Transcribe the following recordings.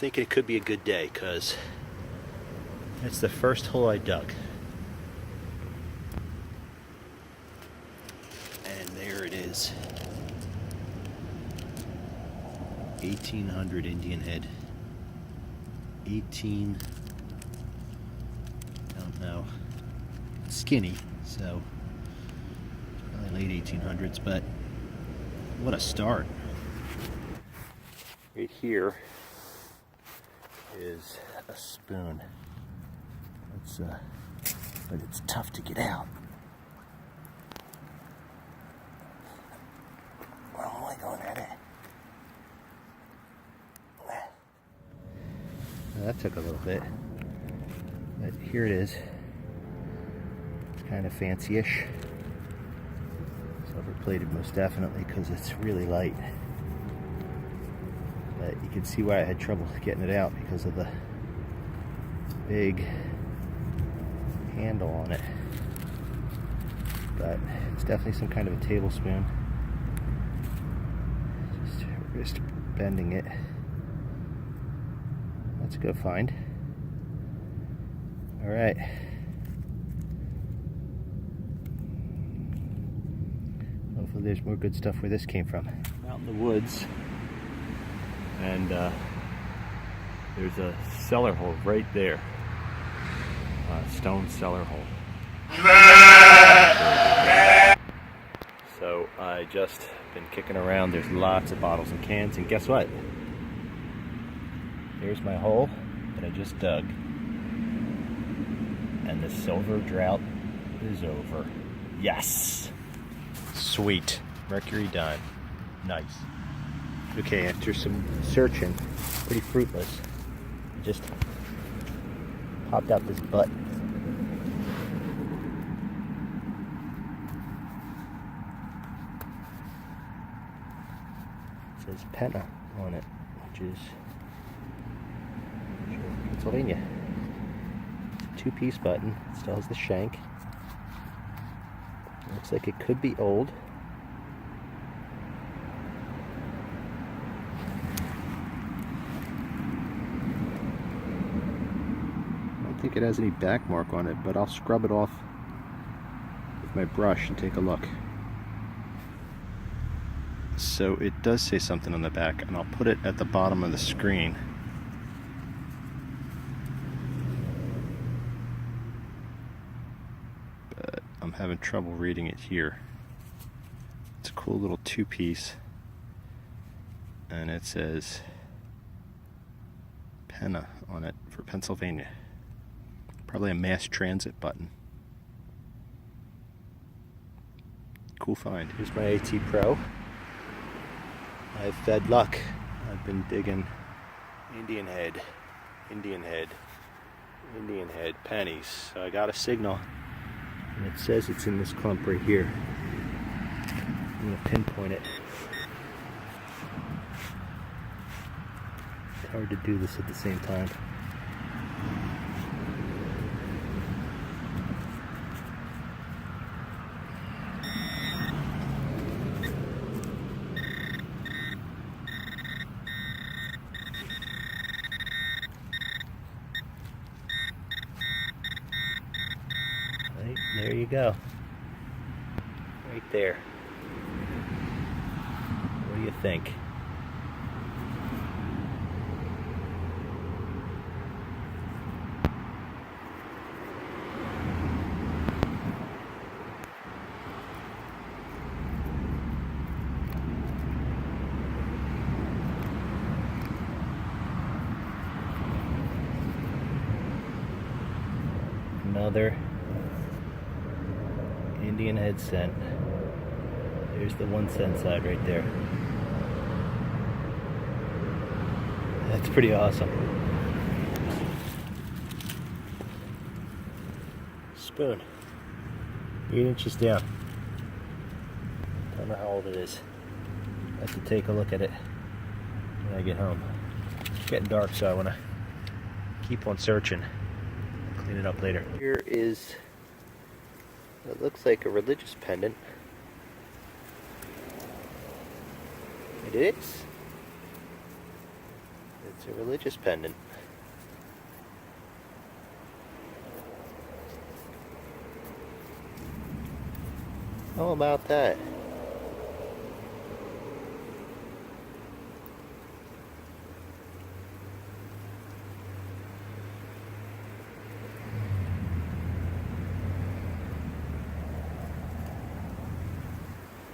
thinking it could be a good day because it's the first hole I dug. And there it is. 1800 Indian head. 18, I don't know, skinny, so probably late 1800s, but what a start. Right here is a spoon. But it's tough to get out. Well, I'm only going at it. Now, that took a little bit, but here it is. It's kind of fancy-ish. Silver plated most definitely because it's really light. But you can see why I had trouble getting it out because of the big handle on it. But it's definitely some kind of a tablespoon. Just wrist bending it. That's a good find. All right. Hopefully there's more good stuff where this came from. Out in the woods, and there's a cellar hole right there. Stone cellar hole. So I just been kicking around. There's lots of bottles and cans, and guess what? Here's my hole that I just dug. And the silver drought is over. Yes! Sweet. Mercury done. Nice. Okay, after some searching, pretty fruitless, I just popped out this butt. It says Penna on it, which is Pennsylvania. It's a two-piece button. It still has the shank. Looks like it could be old. I don't think it has any back mark on it, but I'll scrub it off with my brush and take a look. So it does say something on the back, and I'll put it at the bottom of the screen. But I'm having trouble reading it here. It's a cool little two-piece, and it says Penna on it for Pennsylvania. Probably a mass transit button. Cool find. Here's my AT Pro. I've fed luck. I've been digging Indian head, pennies. So I got a signal, and it says it's in this clump right here. I'm going to pinpoint it. It's hard to do this at the same time. Right, there you go. Right there. What do you think? Another Indian head scent. There's the 1 cent side right there. That's pretty awesome. Spoon. 8 inches down. Don't know how old it is. I have to take a look at it when I get home. It's getting dark, so I want to keep on searching. Clean it up later. Here is, it looks like a religious pendant. It is. It's a religious pendant. How about that?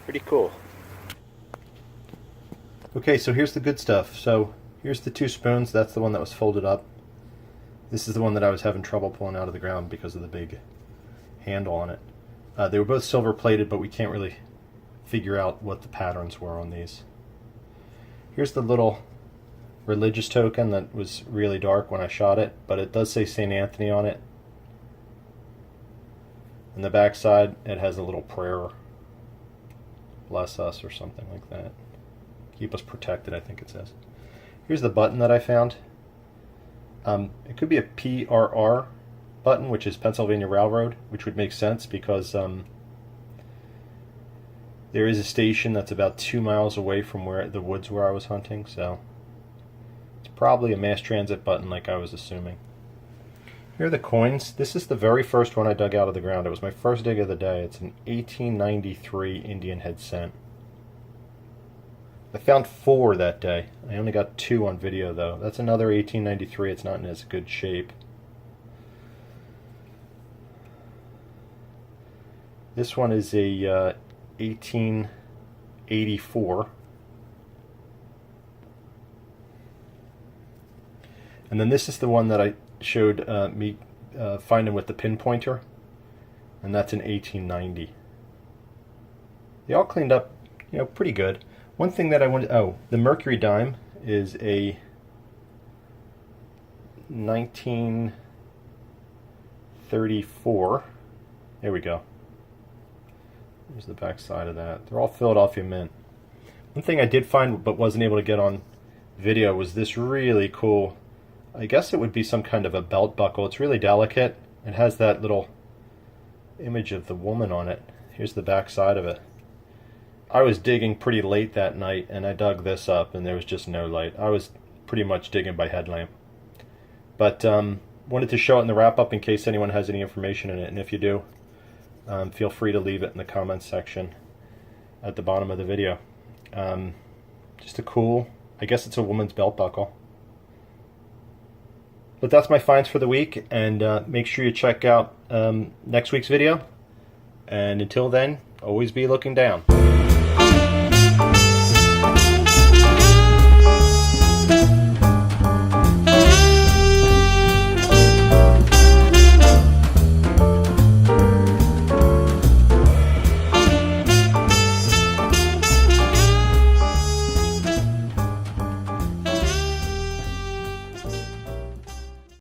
Pretty cool. Okay, so here's the good stuff. So here's the 2 spoons. That's the one that was folded up. This is the one that I was having trouble pulling out of the ground because of the big handle on it. They were both silver plated, but we can't really figure out what the patterns were on these. Here's the little religious token that was really dark when I shot it, but it does say St. Anthony on it. On the back side, it has a little prayer. Bless us or something like that. Keep us protected, I think it says. Here's the button that I found. It could be a PRR button, which is Pennsylvania Railroad, which would make sense because there is a station that's about 2 miles away from where the woods where I was hunting, so it's probably a mass transit button like I was assuming. Here are the coins. This is the very first one I dug out of the ground. It was my first dig of the day. It's an 1893 Indian head cent. I found 4 that day. I only got 2 on video though. That's another 1893. It's not in as good shape. This one is a 1884. And then this is the one that I showed me finding with the pinpointer, and that's an 1890. They all cleaned up, pretty good. One thing that I wanted, the Mercury dime is a 1934. There we go. Here's the back side of that. They're all Philadelphia mint. One thing I did find but wasn't able to get on video was this really cool, I guess it would be some kind of a belt buckle. It's really delicate. It has that little image of the woman on it. Here's the back side of it. I was digging pretty late that night and I dug this up and there was just no light. I was pretty much digging by headlamp. But wanted to show it in the wrap up in case anyone has any information in it, and if you do, feel free to leave it in the comments section at the bottom of the video. Just a cool, I guess it's a woman's belt buckle. But that's my finds for the week, and make sure you check out next week's video. And until then, always be looking down.